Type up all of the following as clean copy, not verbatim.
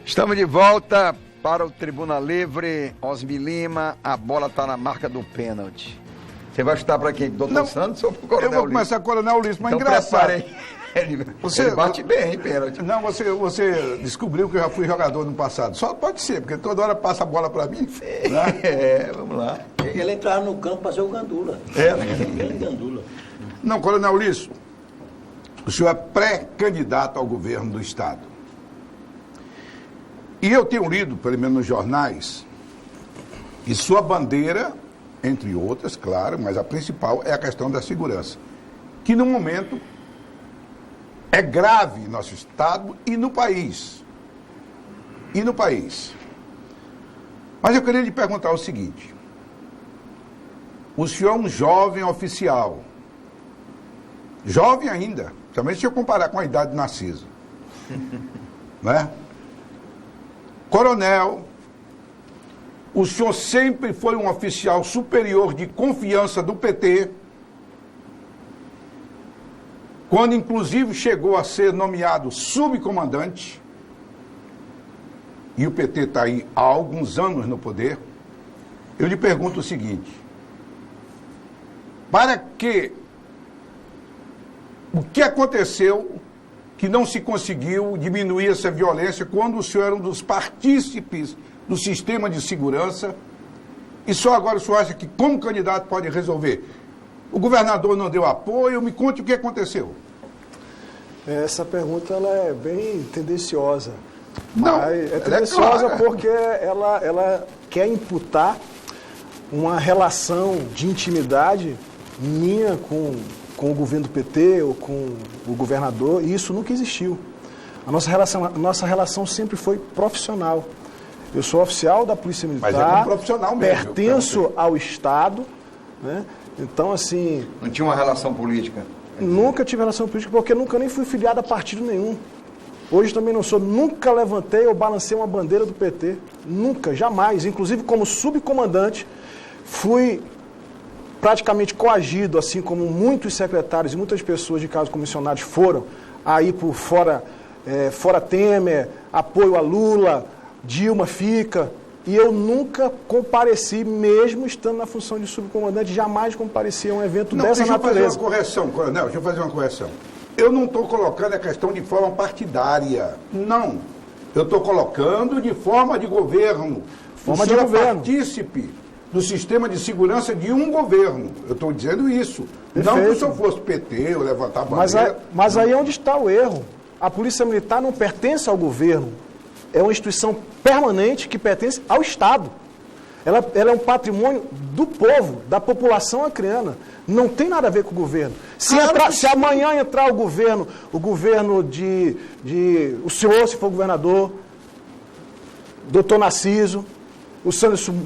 Estamos de volta para o Tribuna Livre. Osmi Lima, a bola está na marca do pênalti. Você vai chutar para quem? Doutor Santos ou para o Coronel Ulisses? Eu vou começar com o Coronel Ulisses, mas então, engraçado. Ele bate bem, hein, pênalti? Não, você descobriu que eu já fui jogador no passado. Só pode ser, porque toda hora passa a bola para mim. Né? Vamos lá. Ele entrava no campo para ser o Gandula. Gandula. Não, Coronel Ulisses, o senhor é pré-candidato ao governo do Estado. E eu tenho lido, pelo menos nos jornais, e sua bandeira, entre outras, claro, mas a principal é a questão da segurança, que no momento é grave em nosso Estado e no país. Mas eu queria lhe perguntar o seguinte: o senhor é um jovem oficial, jovem ainda, principalmente se eu comparar com a idade de Narciso, né? Coronel, o senhor sempre foi um oficial superior de confiança do PT, quando inclusive chegou a ser nomeado subcomandante, e o PT está aí há alguns anos no poder. Eu lhe pergunto o seguinte: o que aconteceu que não se conseguiu diminuir essa violência quando o senhor era um dos partícipes do sistema de segurança, e só agora o senhor acha que como candidato pode resolver? O governador não deu apoio, me conte o que aconteceu. Essa pergunta ela é bem tendenciosa. Não, é tendenciosa porque ela quer imputar uma relação de intimidade minha com o governo do PT ou com o governador, e isso nunca existiu. A nossa relação sempre foi profissional. Eu sou oficial da Polícia Militar, mas é como profissional mesmo, pertenço ao Estado, né? Então, assim... Não tinha uma relação política? Nunca tive relação política, porque nunca nem fui filiado a partido nenhum. Hoje também não sou, nunca levantei ou balancei uma bandeira do PT. Nunca, jamais. Inclusive, como subcomandante, fui praticamente coagido, assim como muitos secretários e muitas pessoas de cargos comissionados foram, aí por fora Temer, apoio a Lula, Dilma fica, e eu nunca compareci, mesmo estando na função de subcomandante, jamais compareci a um evento dessa natureza. Deixa eu fazer uma correção, Coronel, deixa eu fazer uma correção. Eu não estou colocando a questão de forma partidária, não. Eu estou colocando de forma de governo. Forma de governo. Partícipe do sistema de segurança de um governo. Eu estou dizendo isso. Perfeito. Não que o senhor fosse PT ou levantar a bandeira. Mas aí é onde está o erro. A Polícia Militar não pertence ao governo. É uma instituição permanente que pertence ao Estado. Ela é um patrimônio do povo, da população acreana. Não tem nada a ver com o governo. Se amanhã entrar o governo o senhor, se for governador, doutor Narciso, o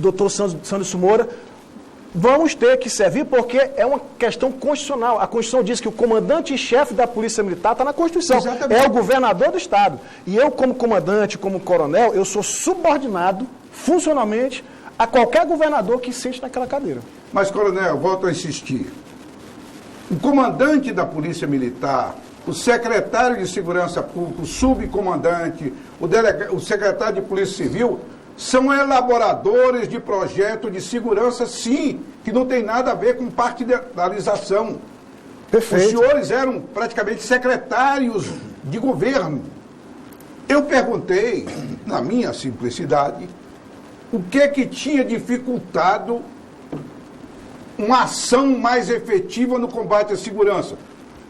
doutor Sandro Moura, vamos ter que servir porque é uma questão constitucional. A Constituição diz que o comandante-chefe da Polícia Militar está na Constituição. Exatamente. É o governador do Estado. E eu, como comandante, como coronel, eu sou subordinado, funcionalmente, a qualquer governador que sente naquela cadeira. Mas, coronel, volto a insistir. O comandante da Polícia Militar, o secretário de Segurança Pública, o subcomandante, o secretário de Polícia Civil, são elaboradores de projeto de segurança, sim, que não tem nada a ver com partidarização. Perfeito. Os senhores eram praticamente secretários de governo. Eu perguntei, na minha simplicidade, o que tinha dificultado uma ação mais efetiva no combate à segurança.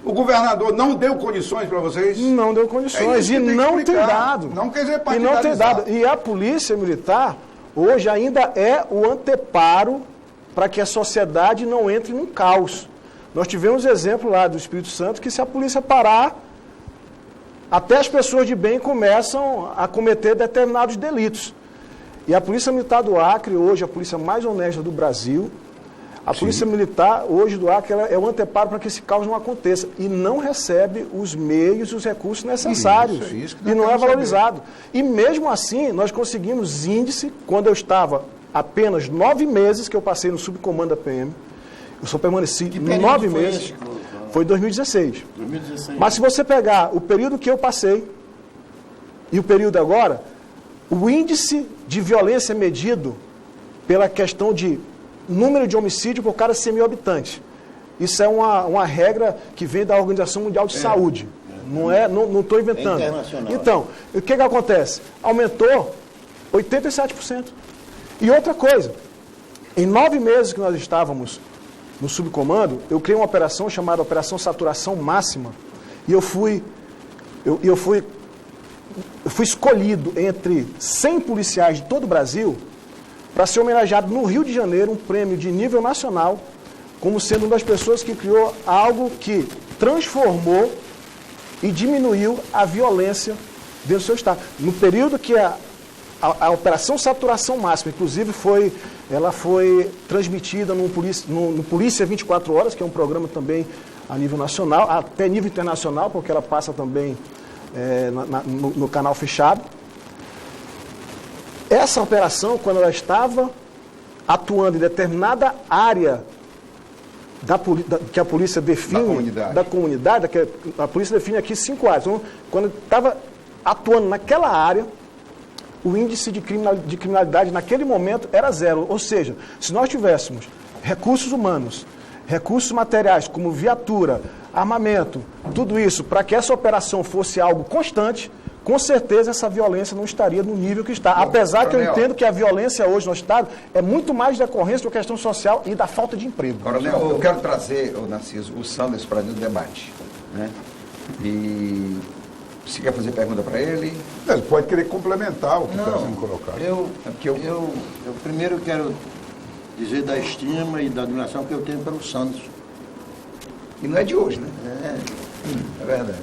O governador não deu condições para vocês? Não deu condições e não tem dado. Não quer dizer e não tem dado. E a Polícia Militar hoje ainda é o anteparo para que a sociedade não entre num caos. Nós tivemos exemplo lá do Espírito Santo que se a polícia parar, até as pessoas de bem começam a cometer determinados delitos. E a Polícia Militar do Acre, hoje a polícia mais honesta do Brasil, a Polícia Militar, hoje do Acre, ela é o anteparo para que esse caos não aconteça. E não recebe os meios e os recursos necessários. Isso e não é valorizado. E mesmo assim, nós conseguimos índice, quando eu estava apenas 9 meses que eu passei no subcomando da PM, eu só permaneci 9 meses. Foi em 2016. 2016. Mas se você pegar o período que eu passei e o período agora, O índice de violência é medido pela questão de número de homicídio por cada 100 mil habitantes. Isso é uma regra que vem da Organização Mundial de Saúde. Não estou inventando. Então, o que acontece? Aumentou 87%. E outra coisa, em 9 meses que nós estávamos no subcomando, eu criei uma operação chamada Operação Saturação Máxima, e eu fui escolhido entre 100 policiais de todo o Brasil para ser homenageado no Rio de Janeiro, um prêmio de nível nacional, como sendo uma das pessoas que criou algo que transformou e diminuiu a violência dentro do seu estado. No período que a Operação Saturação Máxima, inclusive, ela foi transmitida no Polícia 24 Horas, que é um programa também a nível nacional, até nível internacional, porque ela passa também no canal fechado. Essa operação, quando ela estava atuando em determinada área que a polícia define, da comunidade, que a polícia define aqui 5 áreas. Então, quando estava atuando naquela área, o índice de criminalidade naquele momento era 0. Ou seja, se nós tivéssemos recursos humanos, recursos materiais, como viatura, armamento, tudo isso, para que essa operação fosse algo constante, com certeza essa violência não estaria no nível que está. Apesar que eu entendo que a violência hoje no Estado é muito mais decorrência da questão social e da falta de emprego. Coronel, eu quero trazer, Narciso, o Sanders para dentro do debate. Né? E você quer fazer pergunta para ele? Ele pode querer complementar o que está sendo colocado. Eu primeiro quero dizer da estima e da admiração que eu tenho pelo Sanders. E não é de hoje, né? É verdade.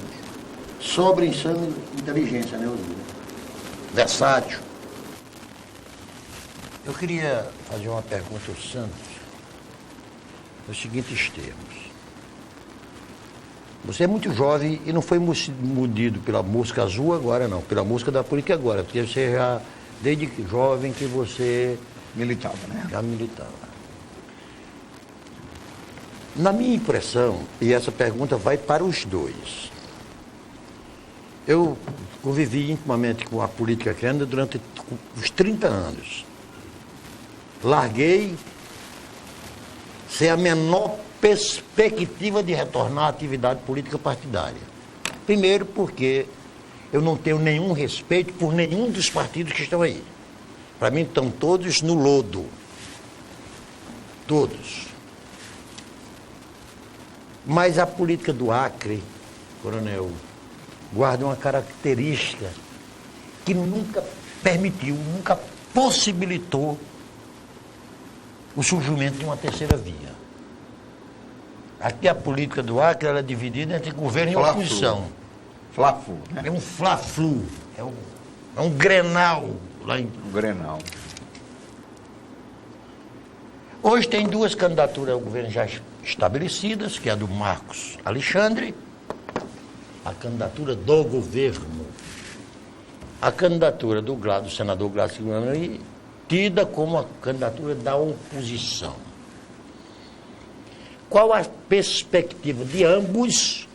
Sobre insana inteligência, né, Osílio? Versátil. Eu queria fazer uma pergunta ao Santos, nos seguintes termos. Você é muito jovem e não foi mudido pela música azul agora, não, pela música da política agora, porque você já, desde jovem que você... Militava, né? Já militava. Na minha impressão, e essa pergunta vai para os dois, eu convivi intimamente com a política cana durante os 30 anos. Larguei sem a menor perspectiva de retornar à atividade política partidária. Primeiro porque eu não tenho nenhum respeito por nenhum dos partidos que estão aí. Para mim estão todos no lodo. Todos. Mas a política do Acre, coronel, guarda uma característica que nunca permitiu, nunca possibilitou o surgimento de uma terceira via. Aqui a política do Acre ela é dividida entre governo e oposição. Fla-flu, né? É um fla-flu, é um grenal lá em... Um grenal. Hoje tem 2 candidaturas ao governo já estabelecidas, que é a do Marcos Alexandre, a candidatura do governo, a candidatura do senador Gládio Guimarães, tida como a candidatura da oposição. Qual a perspectiva de ambos?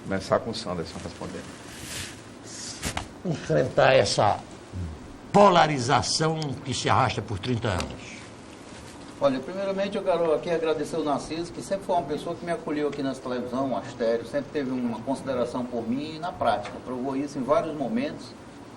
Começar com o Sanderson respondendo. Enfrentar essa polarização que se arrasta por 30 anos. Olha, primeiramente eu quero aqui agradecer o Narciso, que sempre foi uma pessoa que me acolheu aqui nessa televisão, Astério, sempre teve uma consideração por mim e na prática, provou isso em vários momentos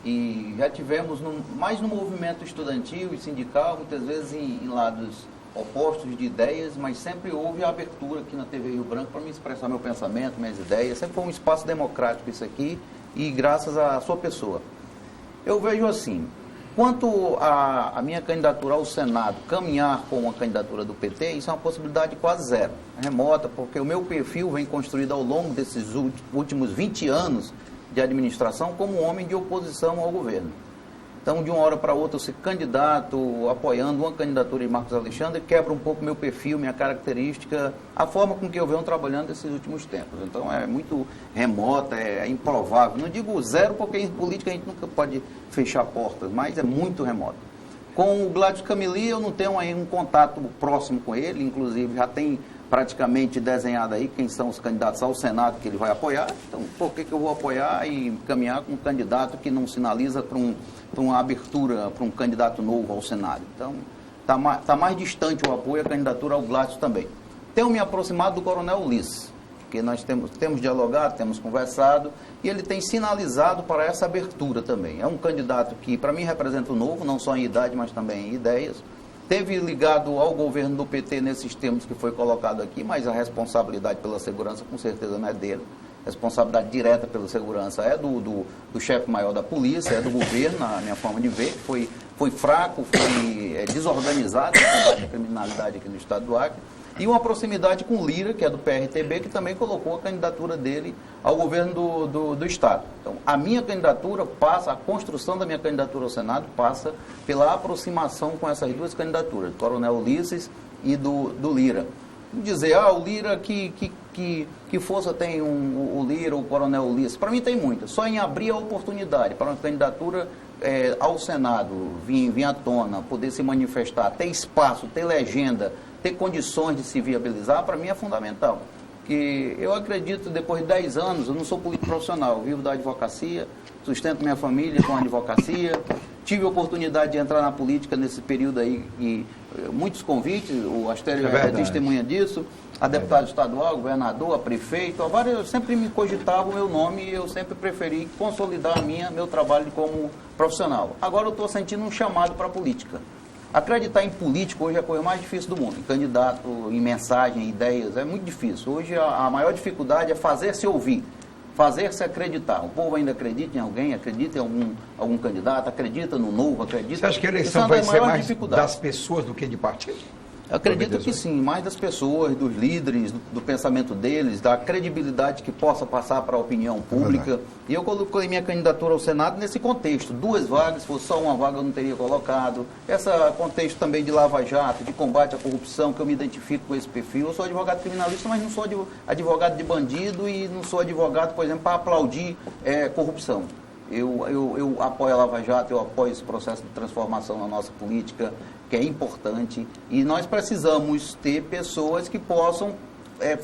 e já tivemos mais no movimento estudantil e sindical, muitas vezes em lados opostos de ideias, mas sempre houve a abertura aqui na TV Rio Branco para me expressar meu pensamento, minhas ideias, sempre foi um espaço democrático isso aqui e graças à sua pessoa. Eu vejo assim, quanto à minha candidatura ao Senado caminhar com uma candidatura do PT, isso é uma possibilidade quase zero, remota, porque o meu perfil vem construído ao longo desses últimos 20 anos de administração como um homem de oposição ao governo. Então, de uma hora para outra, eu ser candidato, apoiando uma candidatura de Marcos Alexandre, quebra um pouco meu perfil, minha característica, a forma com que eu venho trabalhando nesses últimos tempos. Então, é muito remota, é improvável. Não digo zero, porque em política a gente nunca pode fechar portas, mas é muito remota. Com o Gladys Cameli, eu não tenho aí um contato próximo com ele, inclusive já tem praticamente desenhada aí quem são os candidatos ao Senado que ele vai apoiar. Então, por que eu vou apoiar e caminhar com um candidato que não sinaliza para uma abertura, para um candidato novo ao Senado? Então, está mais distante o apoio à candidatura ao Gladson também. Tenho me aproximado do Coronel Ulisses, porque nós temos dialogado, temos conversado, e ele tem sinalizado para essa abertura também. É um candidato que, para mim, representa o novo, não só em idade, mas também em ideias. Teve ligado ao governo do PT nesses termos que foi colocado aqui, mas a responsabilidade pela segurança, com certeza, não é dele. A responsabilidade direta pela segurança é do chefe-maior da polícia, é do governo, na minha forma de ver. Foi fraco, foi desorganizado o combate à criminalidade aqui no estado do Acre. E uma proximidade com o Lira, que é do PRTB, que também colocou a candidatura dele ao governo do Estado. Então, a minha candidatura passa, a construção da minha candidatura ao Senado passa pela aproximação com essas duas candidaturas, do Coronel Ulisses e do Lira. Dizer, o Lira, que força tem o Lira, o Coronel Ulisses? Para mim tem muita. Só em abrir a oportunidade para uma candidatura ao Senado vir à tona, poder se manifestar, ter espaço, ter legenda, ter condições de se viabilizar, para mim é fundamental. Que eu acredito, depois de 10 anos, eu não sou político profissional, eu vivo da advocacia, sustento minha família com a advocacia, tive a oportunidade de entrar na política nesse período aí, e muitos convites, o Astério é testemunha disso, a deputado estadual, governador, a prefeito, sempre me cogitava o meu nome e eu sempre preferi consolidar meu trabalho como profissional. Agora eu estou sentindo um chamado para a política. Acreditar em político hoje é a coisa mais difícil do mundo. Em candidato, em mensagem, em ideias, é muito difícil. Hoje a maior dificuldade é fazer-se ouvir, fazer-se acreditar. O povo ainda acredita em alguém, acredita em algum candidato, acredita no novo, acredita... Você acha que a eleição vai ser mais das pessoas do que de partido? Eu acredito que sim, mais das pessoas, dos líderes, do pensamento deles, da credibilidade que possa passar para a opinião pública. E eu coloquei minha candidatura ao Senado nesse contexto. 2 vagas, se fosse só uma vaga eu não teria colocado. Esse contexto também de lava-jato, de combate à corrupção, que eu me identifico com esse perfil. Eu sou advogado criminalista, mas não sou advogado de bandido e não sou advogado, por exemplo, para aplaudir corrupção. Eu apoio a Lava Jato, eu apoio esse processo de transformação na nossa política, que é importante, e nós precisamos ter pessoas que possam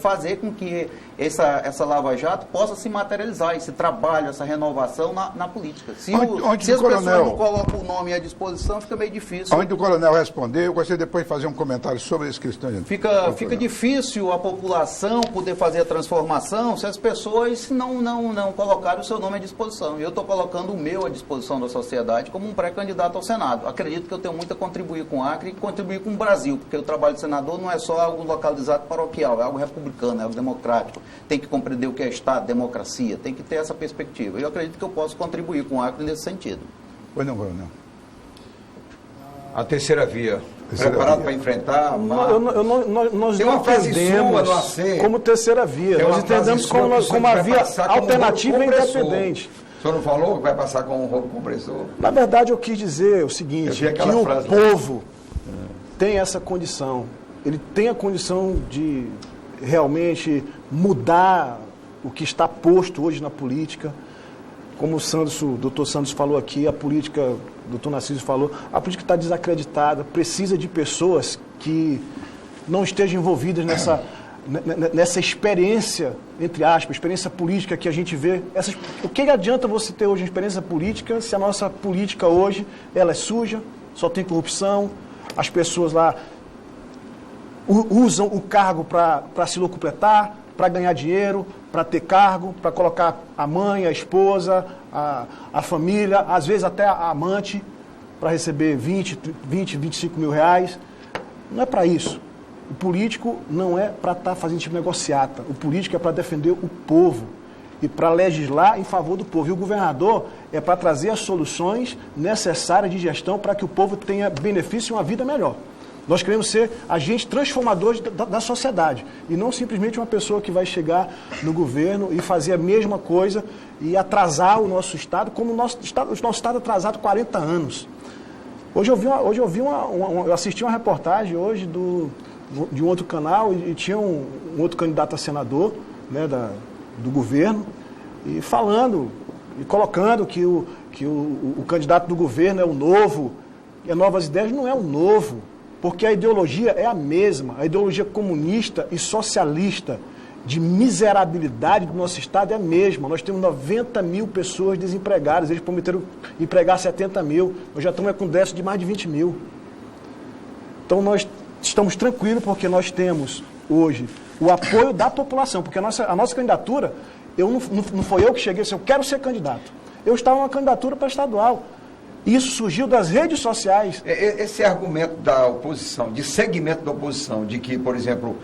fazer com que essa Lava Jato possa se materializar, esse trabalho, essa renovação na política. Se as pessoas não colocam o nome à disposição, fica meio difícil. Antes do coronel responder, eu gostaria depois de fazer um comentário sobre esse questão. Fica difícil a população poder fazer a transformação se as pessoas não colocarem o seu nome à disposição. E eu estou colocando o meu à disposição da sociedade como um pré-candidato ao Senado. Acredito que eu tenho muito a contribuir com o Acre e contribuir com o Brasil, porque o trabalho de senador não é só algo localizado paroquial, é algo republicano, é algo democrático. Tem que compreender o que é Estado, democracia, tem que ter essa perspectiva. Eu acredito que eu posso contribuir com o Acre nesse sentido. Pois não, coronel. A terceira via. Preparado para enfrentar? Nós não entendemos como terceira via. Nós entendemos como a via alternativa e independente. O senhor não falou que vai passar com um rolo compressor? Na verdade, eu quis dizer o seguinte, que o povo tem essa condição. Ele tem a condição de realmente mudar o que está posto hoje na política. Como o doutor Santos falou aqui, a política, o doutor Narciso falou, a política está desacreditada, precisa de pessoas que não estejam envolvidas nessa experiência, entre aspas, experiência política que a gente vê. O que adianta você ter hoje uma experiência política se a nossa política hoje ela é suja, só tem corrupção, as pessoas lá usam o cargo para se locupletar, para ganhar dinheiro, para ter cargo, para colocar a mãe, a esposa, a família, às vezes até a amante, para receber 25 mil reais. Não é para isso. O político não é para estar fazendo tipo negociata. O político é para defender o povo e para legislar em favor do povo. E o governador é para trazer as soluções necessárias de gestão para que o povo tenha benefício e uma vida melhor. Nós queremos ser agentes transformadores da sociedade e não simplesmente uma pessoa que vai chegar no governo e fazer a mesma coisa e atrasar o nosso Estado, como o nosso Estado atrasado 40 anos. Hoje eu assisti uma reportagem hoje de um outro canal e tinha um outro candidato a senador, né, do governo, e falando e colocando que o candidato do governo é o novo, e Novas Ideias não é o novo. Porque a ideologia é a mesma, a ideologia comunista e socialista de miserabilidade do nosso Estado é a mesma. Nós temos 90 mil pessoas desempregadas, eles prometeram empregar 70 mil, nós já estamos com um déficit de mais de 20 mil. Então nós estamos tranquilos porque nós temos hoje o apoio da população, porque a nossa candidatura, não foi eu que cheguei, eu quero ser candidato. Eu estava numa candidatura para estadual. Isso surgiu das redes sociais. Esse argumento da oposição, de segmento da oposição, de que, por exemplo,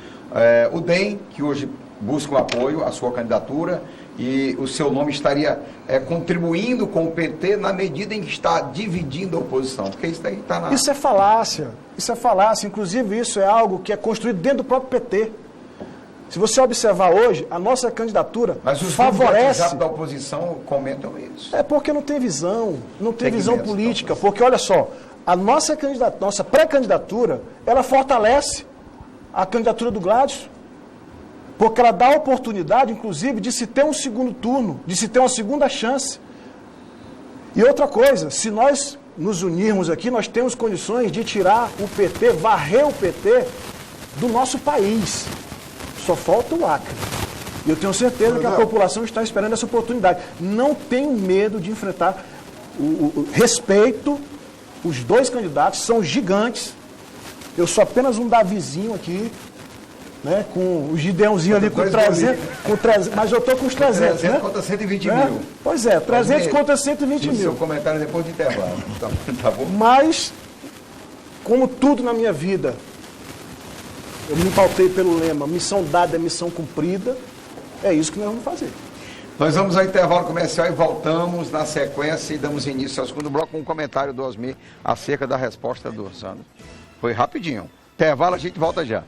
o DEM, que hoje busca o apoio à sua candidatura, e o seu nome estaria contribuindo com o PT na medida em que está dividindo a oposição. Porque isso aí está na... Isso é falácia. Isso é falácia. Inclusive, isso é algo que é construído dentro do próprio PT. Se você observar hoje, a nossa candidatura Mas os favorece... da oposição comentam isso. É porque não tem visão, não tem visão política. Porque, olha só, a nossa pré-candidatura, ela fortalece a candidatura do Gladys. Porque ela dá a oportunidade, inclusive, de se ter um segundo turno, de se ter uma segunda chance. E outra coisa, se nós nos unirmos aqui, nós temos condições de tirar o PT, varrer o PT do nosso país. Só falta o Acre. E eu tenho certeza que a população está esperando essa oportunidade. Não tenho medo de enfrentar. Respeito os dois candidatos, são gigantes. Eu sou apenas um Davizinho aqui, né, com o Gideãozinho ali com 300, mas eu estou com os 300, 300 né? contra 120 mil. Pois é, 300 contra 120 mil. Seu comentário depois do intervalo. Tá bom? Mas, como tudo na minha vida, eu me pautei pelo lema, missão dada é missão cumprida, é isso que nós vamos fazer. Nós vamos ao intervalo comercial e voltamos na sequência e damos início ao segundo bloco com um comentário do Osmir acerca da resposta do Sandro. Foi rapidinho. Intervalo, a gente volta já.